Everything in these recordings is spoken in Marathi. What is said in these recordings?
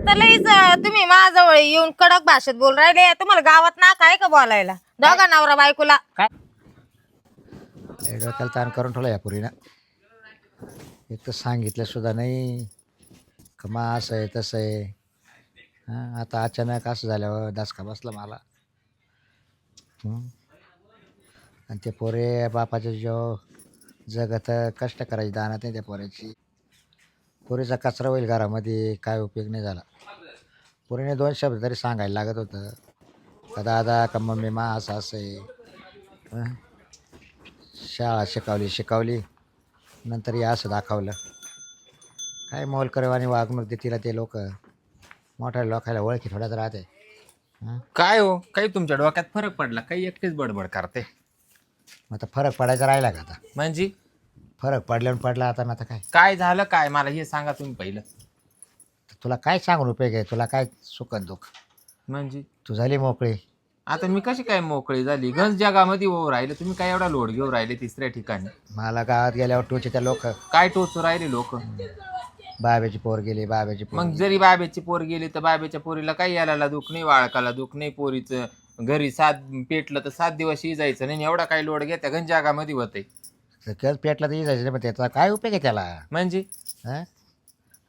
तर लईच तुम्ही माझ्याजवळ येऊन कडक भाषेत बोल राहिले. तुम्हाला गावात ना काय का बोलायला दोघा नवरा बायकोला. काय डोक्याला ताण करून ठेवला या पुरीनं. एक तर सांगितलं सुद्धा नाही का मग असं आहे तसं आहे. हां आता अचानक असं झाल्यावर दसका बसला मला. हं. आणि ते पोरे बापाच्या जीव जगत कष्ट करायची दानात नाही त्या पोऱ्याची. पोरीचा कचरा होईल घरामध्ये काय उपयोग नाही झाला. पोरीने 2 शब्द तरी सांगायला लागत होतं का दादा का मम्मी मा असं असं आहे. हं. शाळा शिकवली नंतर हे असं दाखवलं. काय मोलकरवाणी वागणूक देतील ते लोक. मोठ्या लोकाला ओळखी थोड्याच राहते. हं. काय हो काही तुमच्या डोक्यात फरक पडला काही एकटेच बडबड करते मग आता फरक पडायचा राहिला का आता. म्हणजे फरक पडल्यावर पडला आता ना आता काय. काय झालं काय मला हे सांगा तुम्ही पहिलं. तुला काय सांगून उपयोग आहे. तुला काय सुख आणि दुःख. म्हणजे तू झाली मोकळी. आता मी कशी काय मोकळी झाली गंज जगामध्ये हो राहिले तुम्ही काय एवढा लोड घेऊन राहिले तिसऱ्या ठिकाणी. मला गावात गेल्यावर टोचे त्या लोक काय टोचू राहिले लोक. बाब्याची पोर गेली बाब्याची पोर मग गेली. जरी बाबेची पोर गेली तर बाबेच्या पोरीला काही याला दुःख नाही वाळकाला दुःख नाही पोरीचं घरी पेटलं तर 7 दिवस जायचं नाही एवढा काही लोड घ्या गंज जगामध्ये होते. सगळंच पेटला तर जायचं मग त्याचा काय उपयोग आहे त्याला. म्हणजे हं?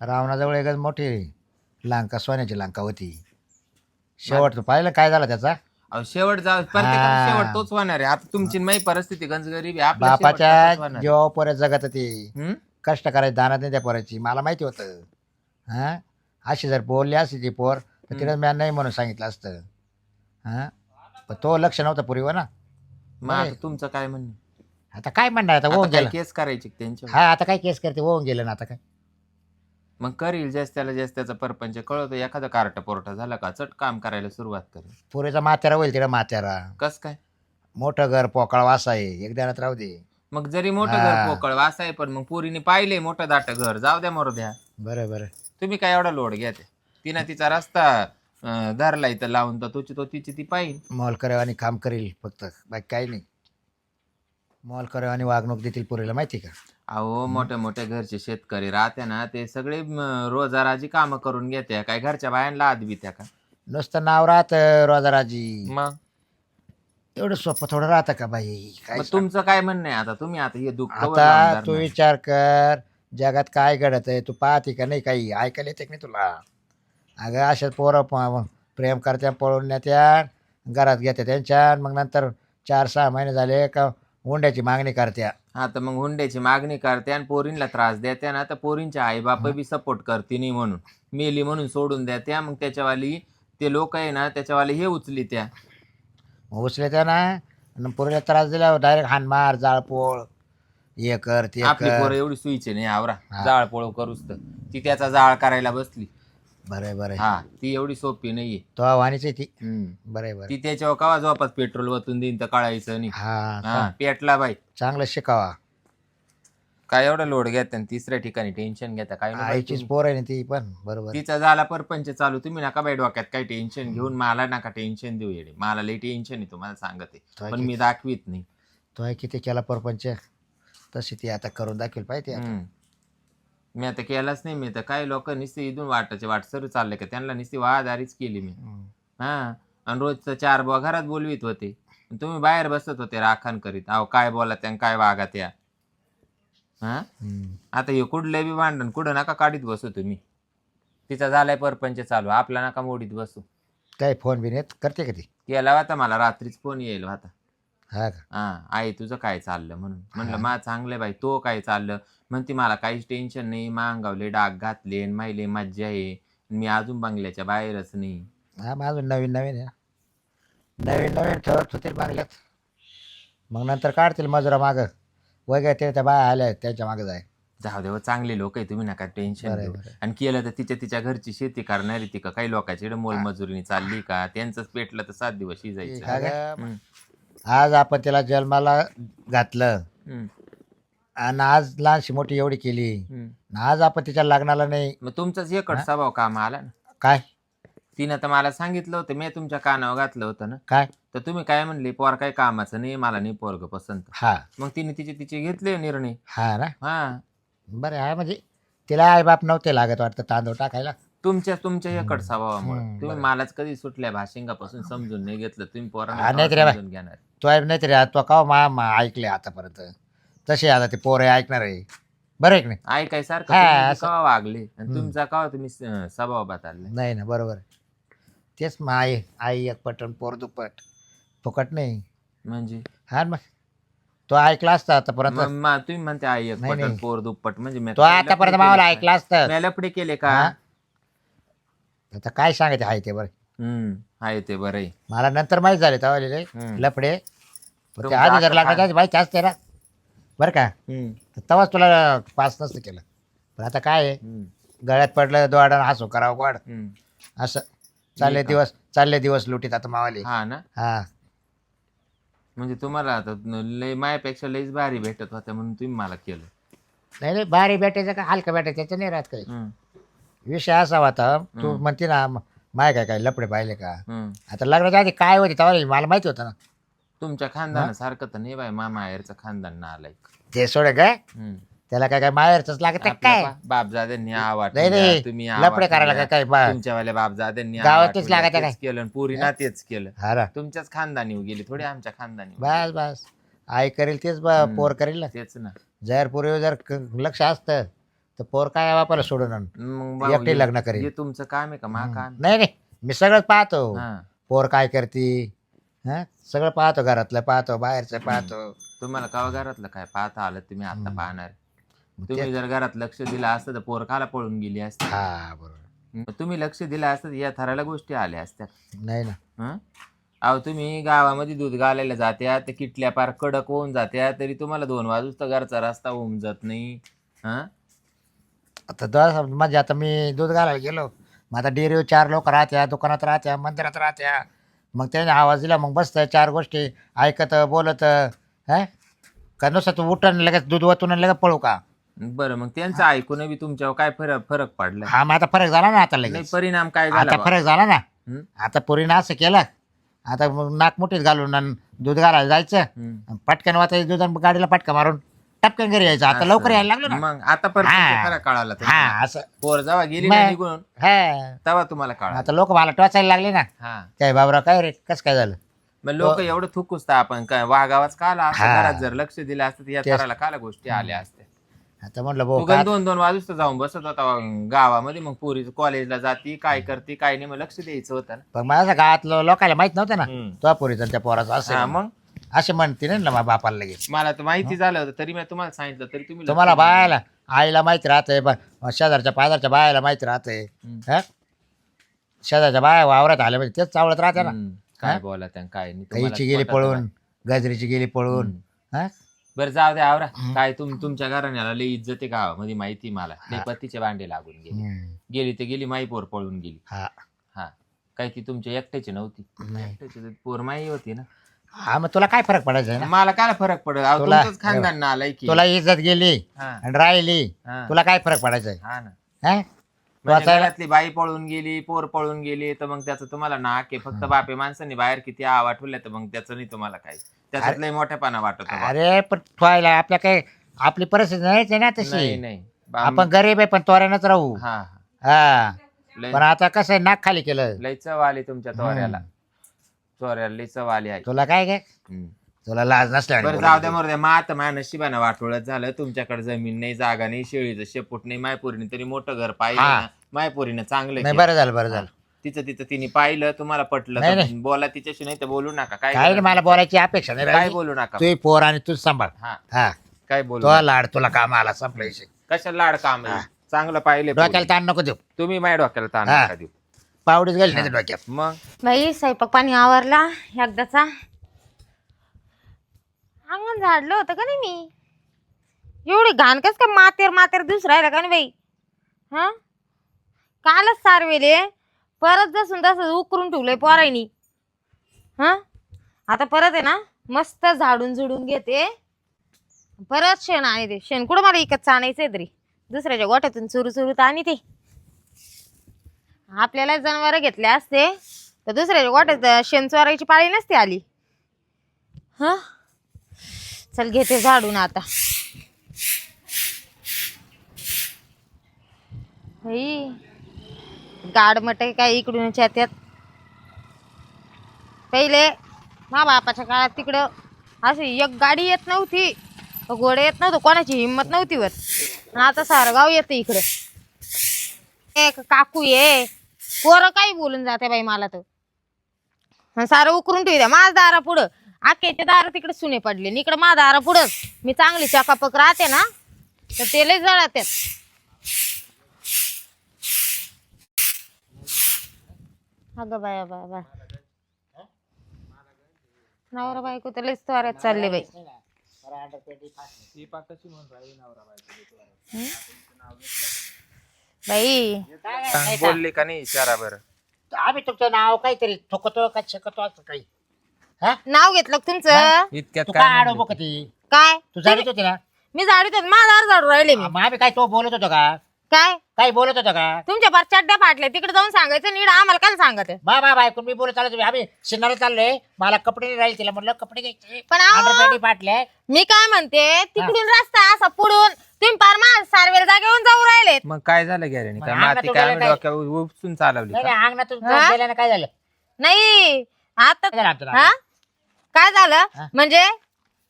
रावणाजवळ एकच मोठी लंका सोन्याची लंका होती. शेवट तू पाहिलं काय झालं त्याचा. अहो शेवट प्रत्येकाचा हा. शेवट तोच होणार आहे. आता तुमची माही परिस्थिती गंज गरीब आहे आपला शेवट तसाच बापाच्या होणार आहे. जेव्हा पोऱ्या जगत ते हम्म? कष्ट करायचं दानात नाही त्या पोराची मला माहिती होतं. हां अशी जर बोलली असती ती पोर तर तिला मी नाही म्हणून सांगितलं असतं. हां पण तो लक्ष नव्हतं पुरीवर ना. मग आता तुमचं काय म्हणणं. आता काय म्हणणार आता आता होऊन काय गेलं. केस करायची का त्यांच्यावर. हा आता काय केस करते होऊन गेलं ना आता काय. मग करील ज्यास त्याचा परपंच कळतो एखादा कार्ट पोर्ट झाला का चट काम करायला सुरुवात करेल. पुरीचा माथ्यारा होईल तिला माथ्यारा. कस काय. मोठं घर पोकळ वास आहे एक देण्यात राहू दे. मग जरी मोठं हा. घर पोकळ वास आहे पण मग पोरीने पाहिले मोठं दाट घर जाऊ द्या मरू द्या. बरं बरं. तुम्ही काय एवढा लोड घ्या ते तिनं तिचा रस्ता धरला इथं लावून तर तिची ती पाहिजे. मॉलकरेवानी काम करील फक्त बाकी काही नाही. मॉलकरेवानी वागणूक देतील पुरीला माहिती का. अहो मोठे मोठे घरचे शेतकरी राहते ना ते सगळे रोजाराजी कामं करून घेते काय घरच्या बायांना आदवी त्या का. नुसतं नाव राहतं रोजाराजी. मग एवढं सोपं थोडं राहतं का बाई काय मग तुमचं काय म्हणणं आहे आता तुम्ही आता हे दुःख वर आता लावून तू धरणार. विचार कर जगात काय घडत आहे तू पाहते का नाही काही ऐकायला येते की नाही तुला. अगं अशाच पोरं प्रेम करत्या पळून नेत्या घरात घेत्या त्यांच्या मग नंतर 4-6 महिने झाले का हुंड्याची मागणी करत्या. हा तर मग हुंड्याची मागणी करते आणि पोरींना त्रास देत्या ना तर पोरींच्या आई बाप बी सपोर्ट करते नाही म्हणून मेली म्हणून सोडून द्या मग त्याच्यावाली ते लोक आहे ना त्याच्यावाले हे उचली त्या. मग उचले त्या ना आणि पोरीला त्रास दिल्यावर डायरेक्ट हानमार जाळपोळ हे कर ते आपली कर. पोरं एवढी सुईचे नाही आवरा हा. जाळ पोळ करूच तर ती त्याचा जाळ करायला बसली. बरं बरं. हा ती एवढी सोपी नाहीये. तो आव्हानीच आहे ती. हम्म. बरं बरं. ती त्याच्यावर कवा झोपात पेट्रोल वतून देईन तर कळायचं नाही. हा हा पेटला बाई. चांगलं शिकावा. काय एवढा लोड घेता आणि तिसऱ्या ठिकाणी टेन्शन घेता काय नाही बाई आईचीच तुम्ही. पोर आहे ना ती पण बरोबर. तिचा झाला परपंच चालू तुम्ही नका बाई डोक्यात काही टेन्शन घेऊन मला नका टेन्शन देऊ येडे मला लई टेन्शन आहे तुम्हाला सांगते तो पण मी दाखवीत नाही. तो आहे किती केला परपंच तशी ती आता करून दाखवेल पाहिजे आता. मी आता केलाच नाही. मी तर काही लोक नुसते इथून वाट सर चालले का त्यांना नुसती वादारीच केली मी. हा आणि रोजचं 4 बुवा घरात बोलवीत होते तुम्ही बाहेर बसत होते राखण करीत अहो काय बोला त्या काय वागा त्या. हा आता हे कुठलं बी भांडण कुठं नका काढीत बसू तुम्ही. तिचा झालाय परपंच चालू आपला नका मोडीत बसू. काय फोन बिन येत करते का ती. केला होता मला रात्रीच फोन येईल होता. हा का. हा आई तुझं काय चाललं म्हणून म्हणलं मा चांगलं बाई तो काय चाललं म्हणते मला काहीच टेन्शन नाही मांगावले डाग घातले माहिले मज्जा आहे मी अजून बंगल्याच्या बाहेरच नाही. हा मग अजून नवीन नवीन आहे. नवीन नवीन ठेवत होतील बांगल्यात मग नंतर काढतील मजुरा मागं वगैरे ते त्या बाया आल्या त्यांच्या मागं जाय. जाऊ देव चांगले लोक आहे तुम्ही नका टेन्शन बरं घेऊ. बरं. आणि केलं तर तिच्या घरची शेती करणारी ती का काही लोकांची मोलमजुरीने चालली का त्यांचंच पेटलं तर 7 दिवस जायचं. का गं? आज आपण त्याला जन्माला घातलं आणि आज लहानशी मोठी एवढी केली आणि आज आपण तिच्या लग्नाला नाही. मग तुमचाच एकट स्वभाव काम आला ना. काय तिनं तर मला सांगितलं होतं मी तुमच्या कानावर घातलं होतं ना. काय तर तुम्ही काय म्हणले पोर काही कामाचं नाही मला नाही पोरग पसंत. हा मग तिने तिचे घेतले निर्णय. हा ना. हा बरं आहे म्हणजे तिला आई बाप नव्हते लागत वाटतं तांदूळ टाकायला. तुमच्या एकड स्वभावामुळे हम्म, तुम्ही बरं. मलाच कधी सुटल्या भाशिंगापासून समजून नाही घेतलं तुम्ही हा, पोरांना नाही केव्हा रे बाय. समजून घेणार. तो नाही तरी तो का ऐकले आतापर्यंत तसे आता ते पोरं ऐकणार आहे बरं आहे की नाही. ऐकायसारखं हा, तुम्ही बी असं. केव्हा वागले आणि हम्म. तुमचा केव्हा तुम्ही स्वभाव बदलले. नाही ना बरोबर आहे. तेच मग आई एक पटन पोर दुप्पट फुकट नाही. म्हणजे हा ना मग तो ऐकला असता आतापर्यंत. तुम्ही म्हणते आई एक नाही, पटन नाही. पोर दुप्पट म्हणजे मी तो आतापर्यंत मावाला ऐकला असतं. मी लफडे केले का. हा? आता काय सांगायचं आहे ते बरं. आहे ते बरं आहे. मला नंतर माहीत झाले तवाले हम्म. लफडे पण ते तुमचं आधी जर आता लागण्याच्या आधी माहिती असते ना बरं का तर तेव्हाच तुला पास नसतं केलं. पण आता काय आहे गळ्यात पडलं दोडा हसू करावं गोड असं नाही का? चालले दिवस लुटीत आता मावाले. हा ना. हा म्हणजे तुम्हाला आता लय मायापेक्षा लईच भारी भेटत होत्या म्हणून तुम्ही मला केलं. नाही नाही भारी भेटायचं का हलका भेटायचं त्याचं नाही राहत काही. हम्म. विषय असा होता तू म्हणते ना माय काय लपडे पाहिले का हम्म. आता लग्नाच्या आधी काय होते तेव्हा मला माहिती होतं ना. तुमच्या खानदानासारखं तर नाही बाय मामा आयरचं खानदान ना आलाय. ते सोड काय त्याला काय माहेरच लागत काय बापजाद्यांनी आवाज नाही, नाही. तुम्ही लफडे करायला काय तुमच्यावाल्या बापजाद्यांनी गावातच लागत काय? तेच केलं आणि पुरीना तेच केलं. हा ना तुमच्याच खानदानी गेली थोडी आमच्या खानदानी बस बस आई करेल तेच पोर करेल ना. तेच ना. जर पूर्वी जर लक्ष असतं तर पोर काय बापाला सोडून आण. मग भाऊ, एकटी लग्न करेल. हे तुमचं काम आहे का मा काम. नाही नाही मी सगळं पाहतो हा. पोर काय करते हा सगळं पाहतो घरातलं पाहतो बाहेरचं पाहतो. तुम्हाला कवा घरातलं काय पाहता आलं तुम्ही आता पाहणार. मग तुम्ही जर घरात लक्ष दिलं असतं तर पोर खाला पळून गेली असती. हा बरोबर तुम्ही लक्ष दिलं असतं तर या थराला गोष्टी आल्या असत्या. नाही ना हं? अहो तुम्ही गावामध्ये दूध घालायला जात्या ते किटल्या पार कडक होऊन जात्या तरी तुम्हाला 2 वाजूस तर घरचा रस्ता होऊन जात नाही. हं? आता म्हणजे आता मी दूध घालायला गेलो मग आता डेअरीवर 4 लोक राहत्या दुकानात राहत्या मंदिरात राहत्या मग त्याने आवाज दिला मग बसतं 4 गोष्टी ऐकत बोलत हा का नुसतं तू उठण लगेच दूध वतून लगेच पळू का. बरं मग त्यांचं ऐकून बी तुमच्यावर काय फरक पडला. हा मग आता फरक झाला ना आता नाही लगेच परिणाम काय झाला आता बा? फरक झाला ना. हं? आता पोरीनं असं केलं आता मग नाक मुठीत घालून आणि दूध घालायला जायचं हं. पटकन वाचायचं दूध आणि गाडीला पटका मारून टपकन घरी यायचं. आता असं. लवकर यायला लागलं ना. मग आता परत हा. खरं कळाला तुम्हाला. हा असं पोर जेव्हा गेली ना मग- निघून हा तेव्हा तुम्हाला कळालं. आता लोक मला टोचायला लागले ना हा काय बाबरा काय रे कसं काय झालं. मग लोक एवढं थुकूसता आपण काय वागावाच काला असं हा. घरात जर लक्ष दिलं असतं तर या तेच. थराला काला गोष्टी आल्या असत्या. आता म्हटलं तू भाऊ गण काय 2-2 वाजूस तर जाऊन बसत होता गावामध्ये मग पोरी कॉलेजला जाती काय करते काय नाही मग लक्ष द्यायचं होतं ना. पण माझ्या गावातलं लोकांना माहित नव्हतं ना हम्म. तो पोरीचा त्या पोराचा हा, असं मग असे म्हणते नाही ना बापाला लगेच. मला तर माहिती झालं होतं तरी मी तुम्हाला सांगितलं तरी तुम्ही तुम्हाला लक्ष नाही बायाला आईला माहिती राहते शेजारच्या पाजारच्या बायाला माहिती राहते हम्म. हा शेजारच्या बाया वावरात आल्या म्हणजे तेच चावळत राहते ना. दिलं. काय बोला त्या काय नाही कैची तुम्हालाच गेली पटत पळून नाही. गजरीची गेली पळून हम्म. हा बरं जाऊ द्या आवरा काय तुमच्या घराण्याला लई इज्जत आहे गावामध्ये माहिती मला लई पत्तीचे भांडे लागून गेले. हम्म. गेली ते गेली माई पोर पळून गेली. हा हा काय ती तुमच्या एकट्याची नव्हती. नाही. एकट्याची तर पोर माई होती ना. हा मग तुला काय फरक पडायचा आहे ना. मला काय फरक पडत तुला- तुमचंच खानदान ना आलाय की. तुला इज्जत गेली हा, आणि राहिली हा, तुला काय फरक पडायचा आहे हा ना. हा? तू म्हणजे आता घरातली बाई पळून गेली पोर पळून गेली तर मग त्याचं तुम्हाला नाक आहे फक्त बापे माणसांनी बाहेर किती आवाज ठेवल्या तर मग त्याचं नाही तुम्हाला काय त्याच्यात लय मोठेपणा वाटत बा. अरे पण ठेवायला आपल्या काय आपली परिस्थिती नाहीच आहे ना नाही तशी. नाही आपण गरीब आहे पण तोऱ्यानंच राहू. हा हा लय पण आता कसं आहे नाक खाली केलं. लय चव आली तुमच्या चोऱ्याला लय चव आली आहे. तुला काय काय हम्म. तुला लाज नसल्या बरं जाऊ द्या मरू मग आता माझ्या नशिबानं वाटोळत झालं तुमच्याकडे जमीन नाही जागा नाही शेळीचं शेपूट नाही मायपोरीने तरी मोठं घर पाहिलं हा. ना मायपोरीनं चांगलं नाही केलं. बरं झालं बरं झालं. तिचं तिचं तिने पाहिलं तुम्हाला पटलं नाही, तर नाही. बोला तिच्याशी नाही तर बोलू नका काय काय नाही मला बोलायची अपेक्षा नाही काय राहिली. बोलू नका तू पोर आणि तूच सांभाळ. हा हा काय बोलू तो लाड तुला काम आला संपला विषय. कशाला लाड काम आहे? हा. चांगलं पाहिले डोक्याला ताण नको देऊ. तुम्ही माझ्या डोक्याला ताण हा. नका देऊ. पावडीच गेली नाही त्या डोक्यात. मग बाई स्वयंपाक पाणी आवरला एकदाचा. अंगण झाडलं होतं का नाही मी एवढी घाण कस काय मातेर दिवस राहिला का नाही बाई. हा कालच सारवेले परत जसून तसं उकरून ठेवलंय पोरायनी. हा आता परत आहे ना मस्त झाडून झुडून घेते परत शेण आणि ते शेण कुठं मला इकत आणायचंय तरी दुसऱ्याच्या गोठ्यातून चुरू चुरू आणि ते आपल्याला जनावर घेतले असते तर दुसऱ्याच्या गोठ्यात शेण चोरायची पाळी नसती आली. हा चल घेते झाडून आता. बाई गाडमट काय इकडून येतात. पहिले मा बापाच्या काळात तिकडं अशी एक गाडी येत नव्हती, घोडे येत नव्हतं, कोणाची हिंमत नव्हती होत. आणि आता सारं गाव येतं इकडं. एक काकू ये पोरं काही बोलून जाते बाई मला तर. आणि सारं उकरून ठेवत्या माझ दारा पुढं. आख्याच्या दारा तिकडे सुने पडले, इकडं माझ दारा पुढंच. मी चांगली चकापक राहते ना तर ते लय जळत्यात. अगं बाया बाया बाय, नवरा बायको तर लयच त्वऱ्यात चालले बाई. बाई बोलले का नाही इशारा बरं. आम्ही तुमचं नाव काहीतरी थोकतो का शकतो असं काही. हा नाव घेतलं का तुमचं? इतक्यात तू काय काय म्हणले? आडव बघ ती काय तू जाणीत होती ना. मी झाडू देत माझा दार झाडू राहिले मी. मग आम्ही काय तो बोलत होतो का. काय काही बोलत होतो का. तुमच्या पार चड्ड्या फाटल्या तिकडे जाऊन सांगायचं नीड आम्हाला काय सांगत. बाबा बायको मी बोलत चाललो आम्ही शिनाला चाललोय. मला कपडे नाही राहील तिला म्हटलं कपडे घ्यायचे. पण अहो, अंडरपॅन्टी फाटले. मी काय म्हणते तिकडून रस्ता असा पुढून तुम्ही पार माझ सारवेल जागेवरून जाऊ राहिले. मग काय झालं गॅरेंटी मग काय अंगात माती उडालं काय आम्ही काय? डोक्यावर उपसून चालवली नाही का? नाही, अंगणातून हा? गेल्यानं काय झालं. नाही आता काय झालं आमचं नाव? हा काय झालं हा? म्हणजे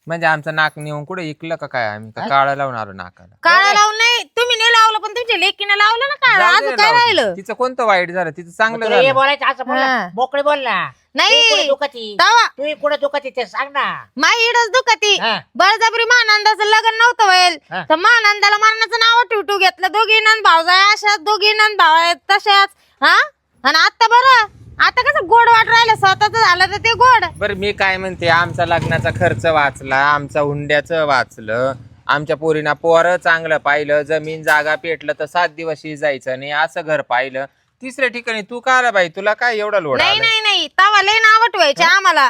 म्हणजे आमचं नाक नेऊन कुठे इकलं का काय आम्ही का काळं लावून आलो नाकाला. काळा लावून नाही तुम्ही नाही लावलं पण तुमच्या लेकीने लावलं ना काळा. जाऊ आज दे काय लावू दे. राहिलं तिचं कोणतं वाईट झालं तिचं मग चांगलं तुला हे झालं. बोलायचं असं बोल हा. मोकळे बोल ना. नाही दुखती तवा तू कुठे दुखती ते सांग ना. माई इडच दुखती. हा. बळजबरी मानंदाचं लग्न नव्हतं व्हायल हा. तर मानंदाला मरणाचं नाव ठेवटू घेतलं. दोघी नंद भाऊ अशाच दोघी नंद भाऊ आहेत तशाच. हा आणि आता बरं आता कसं गोड वाट राहिलं स्वतःच झालं तर ते गोड. बरं मी काय म्हणते आमचा लग्नाचा खर्च वाचला, आमचा हुंड्याचं वाचलं, आमच्या पोरीना पोरं चांगलं पाहिलं, जमीन जागा पेटलं तर 7 दिवस जायचं नाही असं घर पाहिलं. तिसऱ्या ठिकाणी तू का आला बाई, तुला काय एवढा लोड नाही आला? नाही नाही तवा लय नाव ठेवायचे आम्हाला.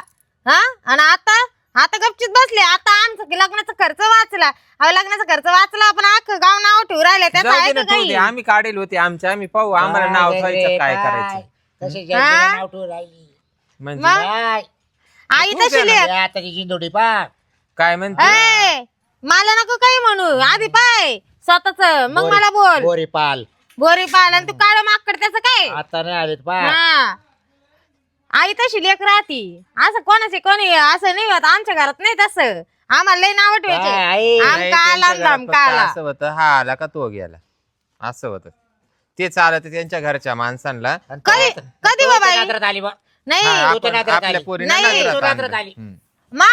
हा आणि आता आता गपचित बसले. आता आमचं लग्नाचा खर्च वाचला. अहो लग्नाचा खर्च वाचला पण अख्खं गाव नाव ठेवू राहिले त्याचं जाऊ दे आहे ना, का ठेवू दे. काही. आम्ही काढेल होते आमच्या, आम्ही पाहू आम्हाला नाव ठेवायचं काय करायचं. कशी हा? जयंतीला नाव ठेवून राहिली. म्हणजे मग? काय? आई तू तशी द्या लेख. आता ती जिंदोडी पा काय म्हणते ए, मला नको काही म्हणू आधी पाय स्वतःच मग मला बोल. बोरी पाल बोरी पाल आणि तू काळ माकड त्याचं काय. आता नाही आले पा. हा आई तशी लेख राहती. असं कोणाचे कोणी असं नाही होत आमच्या घरात नाही तसं. आम्हाला लय नाव काय ठेवायचे. आई? आम नाही, का आला त्यांच्या घरात धाम फक्त का आला. असं होतं हा आला का तो गेला असं होतं. ते चालत त्यांच्या घरच्या माणसांना. आणि कधी तो- कधी तो बाबा इथे नादरात आली बा. नाही हा, तू तर आपण नादरात आपल्या आली. पोरींना नाही, नादरात तू नादरात आणलं. आली. हम्म.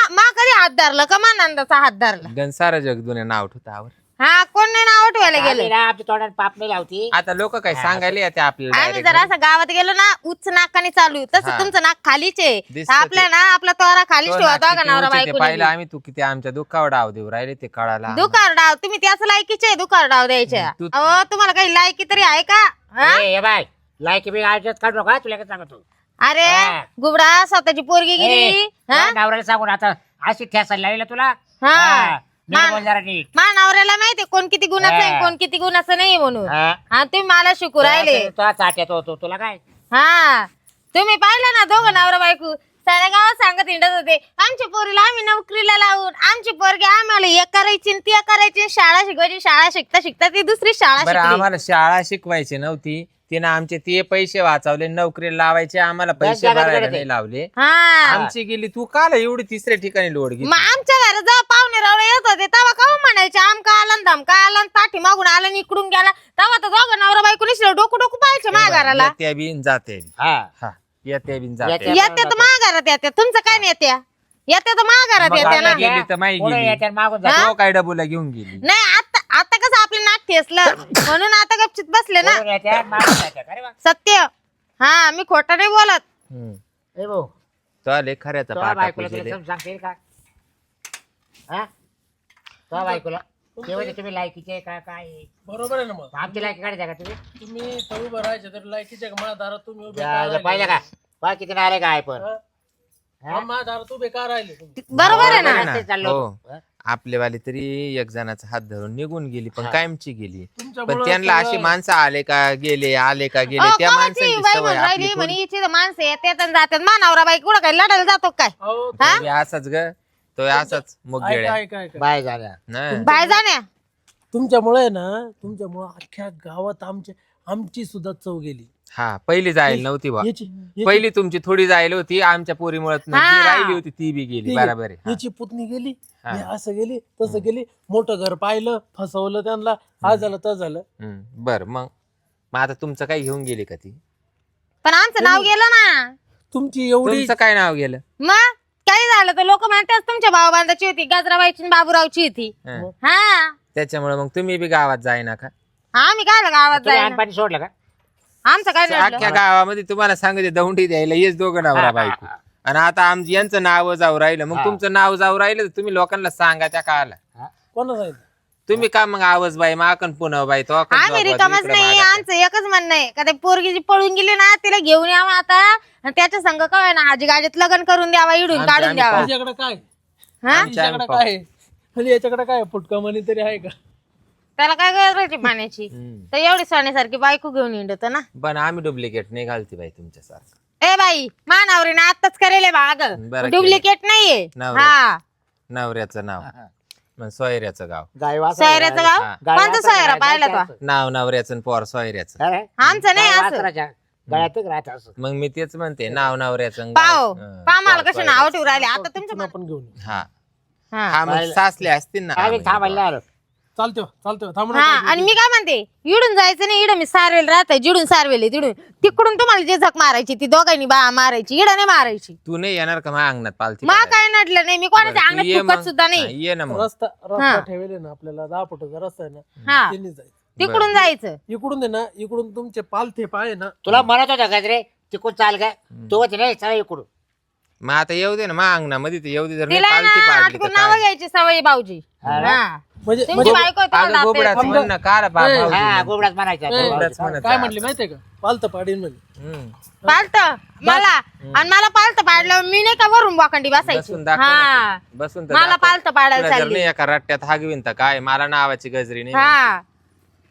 मा कधी हात धरलं का मानंदाचा हात धरला. गण सारं जग दुनिया नाव ठेवतावर. हा कोण नाही नाव ठेवायला आली गेलं. ना, आमच्या तोंडात पाप नाही लावती. आता लोक काय सांगायला येते आपल्याला आम्ही direct जर असं गावात गेलो ना उच्च नाकाने चालू तसं हा. तुमचं नाक खालीच आहे. दिसतं आपल्या ते. ना आपला तोरा खालीच तो ठेवा नाक का किती नवरा उंच आहे ते बायको. पाहिलं आम्ही. तू किती आमच्या दुःखावर डाव देऊ राहिले ते कळाला. दुकार डाव तुम्ही त्याच लायकीचे दुकार डाव द्यायच्या. तू- अहो तुम्हाला काही लायकी तरी आहे का. हा? ए, हे बाय लायकी बी आजच काढू नका तुला काय सांगतो. अरे हा. गुबडा स्वतःची पोरगी गेली. ए, हा त्या नवऱ्याला सांगून आता अशी ठेसायला लागली तुला. हा. हा, नीट मान- बोल जरा नीट. मा नवऱ्याला माहितीये कोण किती गुणाचं आहे हा. कोण किती गुणाचं नाही म्हणून. हा. हा तुम्ही मला शिकू राहिले. तो चाट्यात होतो तुला काय. हा तुम्ही पाहिलं ना दोघं नवरा बायको साऱ्या गावात सांगत हिंडत होते आमच्या पोरीला आम्ही नोकरीला लावून आमची पोरगी आम्हाला हे करायची आणि ते करायची. शाळा शिकवायची. शाळा शिकता शिकता ती दुसरी शाळा बरं शिकली. आम्हाला शाळा शिकवायची नव्हती तिनं आमचे ते पैसे वाचवले नोकरीला लावायचे आम्हाला पैसे जगात भरायला गरज आहे. नाही लावले. हा आमची गेली तू काल एवढी तिसऱ्या ठिकाणी लोड घेतली. मग आमच्या घरात जेव्हा पाहुणे रावळे येत होते तेव्हा का म्हणायचे आमका आला न धमका आला न पाठी मागून आला आणि इकडून गेला तेव्हा तर दोघं नवरा बायको निसलं डोकं डोकं पाहायचे माझ्या घराला. येत्या बिन जाते हा हा येत्या बिन येत्या. जाते. येते तर माझ्या घरात येते तुमचं काय नाही येत्या. येते तर माझ्या घरात मग येते आता ना. गेली तर माही पुढे गेली. येत्या मागून हा? जातो. तो काय डबूला घेऊन गेली. नाही आता आता कसं आपलं नाक ठेसलं म्हणून आता गपचित बसले ना. पुढे येत्या मागून जात्या. अरे वा. सत्य. हा मी खोटं नाही बोलत. हम्म. ए भाऊ तो आले खऱ्याचा तो पाटा बायकोला पुजले. तुला समजून सांगता येईल का. हा तो बायकोला तेव्हा तुम्ही लायकीचे का काय आहे? बरोबर आहे ना. मग आमची लायकी काढायची का तुम्ही. तुम्ही तर उभं राहायचे तर लायकीच्या माझ्या दारात तुम्ही उभे का जा- राहिले? पाहिलं का पहा किती नाले काय पण. हा? हा? माझ्या दारात उभे का राहिले तुम्ही? बरोबर आहे ना. बरोबर आहे. चाललो हो. होतो. आपलेवाली तरी एक जणाचा हात धरून निघून गेली पण हा. कायमची गेली. पण तुमच्यामुळं त्यांना अशी सगळं- माणसं आले का गेले आले का गेले अहो, त्या कवाची माणसांची बाई सवय म्हणून आपली राहिली म्हणे थोडी. हिची तर माणसं येतात आणि जातात मानावरा बाई कुठं काय लढायला जातो काय. अहो, हा? तो असाच ग तो असाच मग ऐका गेल्या ऐका ऐका. बाय झाल्या. नाही. बाय जाण्या. तुमच्यामुळे ना तुमच्यामुळं अख्ख्या गावात आमची सुद्धा चव गेली. हा पहिली जायला नव्हती बा याची पहिली तुमची थोडी जायला होती आमच्या पोरीमुळे जी हा. राहिली होती ती बी गेली बरोबर आहे हा. याची पुतणी गेली हा. हे असं गेली तसं गेली मोठं घर पाहिलं फसवलं त्यांना आज झालं तर झालं बर मग आता तुमचं काय घेऊन गेली का ती पण आमचं नाव गेलं ना. तुमची एवढी तुमचं काय नाव गेलं मग काही झालं तर लोक म्हणतात तुमच्या भाऊबांधाची होती, गजराबाईची आणि बाबूरावची होती. हा. हा त्याच्यामुळे मग तुम्ही बी गावात जाईना का आम्ही काय गावात तुम्ही जायला पाणी सोडलं का आमचं काय नडलं? अख्ख्या गावामध्ये तुम्हाला सांगते दौंडी द्यायला हेच दोघं नवरा बायको आणि आता आमचं यांचं नाव जाऊ राहिलं मग तुमचं नाव जाऊ राहिलं तर तुम्ही लोकांना सांगा त्या काळाला कोणा सांगितलं तुम्ही का मग आवाज बाई माकन पुन्हा बाई तो अकन आम्ही जोगवा रिकामच इकडं नाही. मागायचं. आमचं एकच म्हणणं आहे का ते पोरगी जी पळून गेली ना तिला घेऊन यावं आता आणि त्याच्या संग काय ना आजी गाडीत लग्न करून द्यावा इडून आमच्या काढून आम्ही द्यावा. याच्याकडे काय हा याच्याकडे काय आहे? म्हणजे याच्याकडे काय फुटका मनी तरी आहे का त्याला काय गरज आहे पाण्याची हम्म. तर एवढी सोन्यासारखी बायको घेऊन हिंडत ना. पण आम्ही डुप्लिकेट नाही घालती बाई तुमच्यासारखं ए बाई मानावरीने आताच करेल बाग बरं डुप्लिकेट नाहीये. नवरा. हा नवऱ्याचं नाव मग सोयऱ्याचं गाव गाय वासरं सोयऱ्याचं गाव हा. कोणतं सोयरा पाहिला तो नाव नवऱ्याचं आणि पोर सोयऱ्याचं अरे, आमचं नाही गाय असं. वासराच्या गळ्यातच राहत असं मग मी तेच म्हणते नाव नवऱ्याचं आणि पाव गाव- पा मला पोर कसे नाव सोयऱ्याचं. ठेवू राहिले आता तुमच्या पुन्हा पण घेऊन येऊ. हा हा हा मग सासले असतील ना आम्ही थांबायला आलो चालतो थांब हा आणि मी काय म्हणते इडून जायचं नाही. इडं मी सारवेल राहते जिडून सारवेल तिडून तिकडून तुम्हाला जे झक मारायची ती दोघांनी बा मारायची इडं नाही मारायची. तू नाही येणार का माझ्या अंगणात पालथी मा पडायला? काय नडलं नाही मी बरं, कोणाच्या तू अंगणात ये चुकत मग. सुद्धा नाही. हा, ये ना मग रस्ता ठेवले ना आपल्याला 10 फुटाचा रस्ता आहे ना हा त्यांनी जायचं तिकडून जायचं. इकडून आहे ना इकडून तुमचे पालथे पाय आहे ना तुला म्हणत होता गजरे तिकडून चाल काय तू होती नाही चला इकडून मग आता येऊ दे ना माझ्या अंगणामध्ये ते येऊ दे जर नाही तिला पालथी ना पाडली तर आटकून नावं काय? घ्यायची सवय भाऊजी. अरे. हा म्हणजे तुमची बायको आहे, तुम्हाला अगं दाब गोबडाच देते. म्हण ना काला बाप ए, भाऊजी हा म्हण. गोबडाच म्हणायचा गोबडाच म्हणत काय जा. म्हटली माहितीये का पालथ पाडीन म्हणजे हम्म. पालत मला आणि मला पालत पाडलं मी नाही का वरून वाखंडी बसायची. बसून दाखव हा ना तू. बसून तर मला दाखव. पालत पाडायला तुला जर चालली. नाही एका रट्ट्यात हागवीन तर काय मला नावाची गजरी नाही हा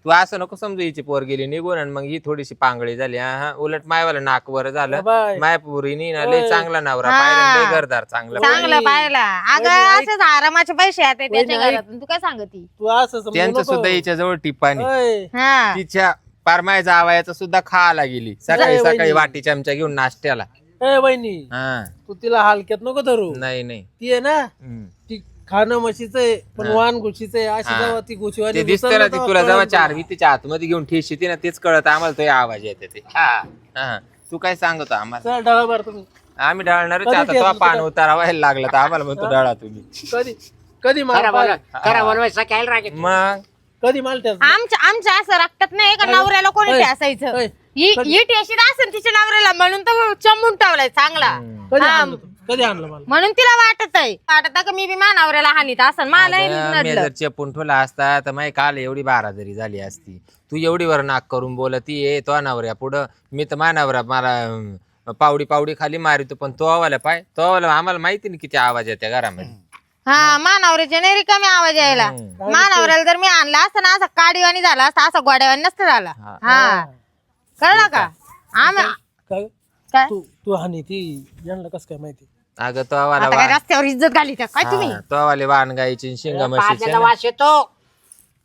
तू असं नको समजू हिची पोर गेली निघून आणि मग ही थोडीशी पांगळी झाली हा उलट मायवाला नाक वर झालं बाय. माय पोरीनी ना लय ओय. चांगला नवरा हा. पाहिला लय घरदार चांगलं चांगलं पाहिला अगं वहिनी, असेच आरामाचे पैसे आहेत त्याच्या वहिनी, ऐक. घरातून तू काय सांगती. तू असं समजू त्यांचं नको. सुद्धा हिच्या जवळ टिप्पाणी ओय, हा तिच्या पारमाय जावायचं सुद्धा खायला गेली सकाळी ए, सकाळी वहिनी. वाटी चमचा घेऊन नाश्त्याला ए वहिनी हा तू तिला हलक्यात नको धरू नाही नाही ती आहे ना हम्म. ती खाणं म्हशीचं आहे पण हा. वाहन घुशीचं आहे अशी हा. जेव्हा ती घुशीवाणी ते दिसतं ना ती तुला जेव्हा चार भीतीच्या आतमध्ये घेऊन ठेशी ती ना तेच कळत आम्हाला तो आवाज येते ते हा तू काय सांगतो आम्हाला चल डाळा बार तुम्ही आम्ही ढाळणारच कधी आता ते तो असलं पान तर- उतारा व्हायला लागला तर आम्हाला म्हणतो ढाळा तुम्ही कधी माल खरा बोलवायचा काय रागेत मग कधी माल ठेस आमच्या असं रक्तात नाही का नवऱ्याला कोणी ओय, ठेसायचं. ओय. ही ठेशीत असेल तिच्या नवऱ्याला म्हणून तो चंबून ठेवलाय चांगला. कधी हा. आणलं तू? कधी आणलं मला म्हणून तिला वाटत आहे का मी बी मानावऱ्याला हानीत असं मला अगं, मी नडलं. जर चेपून ठेवला असता तर माही काल एवढी बारादरी झाली असती तू एवढी वर नाक करून बोलती ये तो नवऱ्या पुढं मी तर मानावऱ्या मला पावडी पावडी खाली मारितो पण तो आवाला पाय तो आवाला आम्हाला माहिती नाही किती आवाज येते घरामध्ये हा मानावऱ्याच्या नाही रिकामी आवाज यायला. हम्म. मानावऱ्याला जर मी आणला असता ना असं काडीवाणी झाला असता असं गोड्यावानी नसतं झाला. हा. हा कळलं का आम्ही काय काय तू हानी ती यांना कसं काय माहिती अगं तो आवाला आता काय रस्त्यावर इज्जत घाली त्या काय तुम्ही. तो आवाले वाण गायची शिंगा म्हशीचे पाण्याचा ना. वास येतो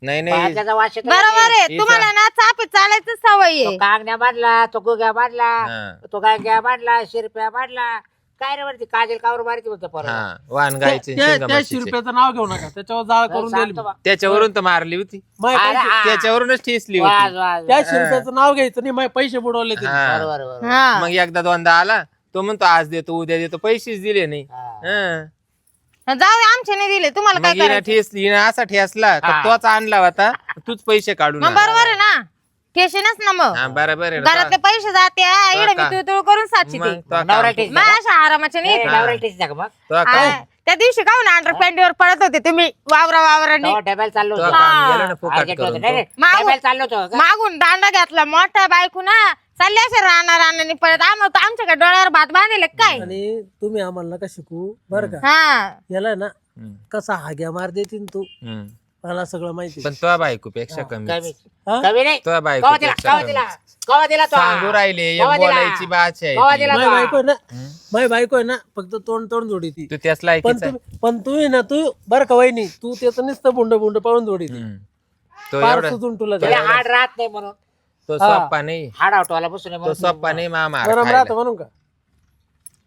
नाही नाही पाण्याचा वास येतो बरोबर आहे इथं- तुम्हाला ना चापीत चालायचं सवय तो आहे. कांगण्या बांधला तो गुग्या बांधला हा. तो गायग्या बांधला शिरप्या बांधला काय रे वरती काजल कावर मारती बोलतो परत हा वाण गायची त्या शिंगा त्या म्हशीचे शिरप्याचं नाव घेऊ नका त्याच्यावर जाळ करून दिली सांगतो बा. त्याच्यावरून तर मारली होती माय अरे, पैसे- हा. त्याच्यावरूनच ठेसली वाज होती वाज त्या शिरप्याचं नाव घ्यायचं नाही माझे पैसे बुडवले ते हा. बरोबर बरोबर हा मग एकदा दोनदा आला तो म्हणतो आज देतो उद्या देतो पैसेच दिले नाही हा. हा. जाऊ दे, आमचे नाही दिले तुम्हाला काय मग हिनं करायचं. ठेसली हिनं असा ठेसला का हा. तोच आणला होता तूच पैसे काढून मग आण. बरोबर आहे ना केशनच ना मग हा, बरोबर आहे ना. घरातले पैसे जाते इकडे मी का? तुळ करून साची मग ते तो काम- नवरा टेस्ट मग अशा आरामाचे नाही. नवरा टेस्ट का मग तो काम- त्या दिवशी का ना अंडर पॅन्टीवर पडत होते तुम्ही वावराने तो डब्याला चाललो तो होतो काम गेलं ना फुकट अर्जेंट होतं. करून नाही, नाही, मागून- डब्याला चाललो होतो का? मागून दांडा घेतला मोठा बायको ना चालले असे रानाने पळत आमच्याकडे डोळ्यावर भात बांधले काय. आणि तुम्ही आम्हाला नका शिकू बरं का हा याला ना हम्म, कसा हाग्या मार देतीन तू हम्म. मला सगळं माहिती पण तो बायकोपेक्षा कमी कमी हा? कमी नाही तो कवा दिला बायकोपेक्षा कवा कमी दिला कवा दिला तो सांगू राहिले एक कवा दिला? बोलायची बाच आहे कवा ती. दिला? माझी बायको आहे ना हम्म. माझी बायको आहे ना फक्त तोंड तोंड जोडी ती तू त्याच पण लायकीचा आहे. तुम्ही तू आहे ना तू बरं का वहिनी तू त्याचं नुसतं बुंड बुंड पाळून जोडी ती हम्म. तो पार एवढा सुजून तुला तुला जायला. हाड राहत नाही म्हणून तो हा. सोप्पा नाही, हाड आउटवाला बसून तो सोप्पा नाही मामा गरम राहतं म्हणून का?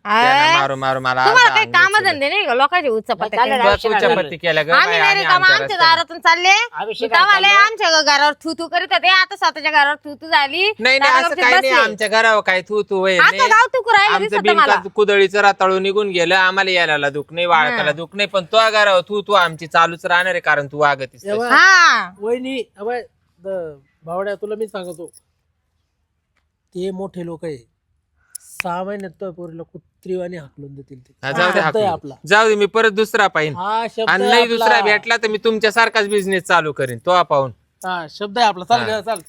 मारू मारू मला तुम्हाला अर्धा काही अंग काम चिरलं. धंदे नाही का लोकांचे उच्चपत्या चालेल, केले? तू चपाती केल्या ग आम्ही बाई, नाही आणि रे काम आमच्या आमच्या रस्त्याने. दारातून चालले आम्ही शिकायला तेव्हाले चाललो. आमच्या घरावर थू थू करीत होते आता स्वतःच्या घरावर थू थू झाली नाही नाही दारा असं गपचीप काही नाही, बसले. आमच्या घरावर काय तू तू वय आता नाही. गाव तू राहिलं आमचं दिसत मला बिनका कुदळीचं राताळू निघून गेलं, आम्हाला यायला दुख नाही, वाळकाला दुख नाही, पण तो घरावर तू तू आमची चालूच राहणार आहे, कारण तू वागतीस एव्हा, हा वहिनी अबे, भावड्या तुला मी सांगतो ते मोठे लोक आहे 6 महिन्यात तो पोरीला कुत्रीवाणी हाकलून देतील ते. हा, जाऊ दे शब्द आहे हाकलून. आपला. जाऊ दे, मी परत दुसरा पाहिन, हा शब्द आणि आहे नाही आपला. दुसरा भेटला तर मी तुमच्यासारखाच बिझनेस चालू करीन तो पाहून. हा शब्द आहे आपला. चाल हा. ग, चाल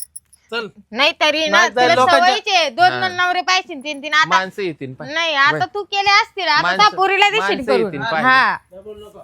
चल. नाही तरी ना नाही तर तुला लोकांच्या- सवयीचे 2 हा. नवरे पाहिजे 3 आता माणसं येतील पण. नाही आता तू केले असतील आता माणसं- त्या पोरीला देशील माणसं करून येतील, पाहिजे. हा बोल नको.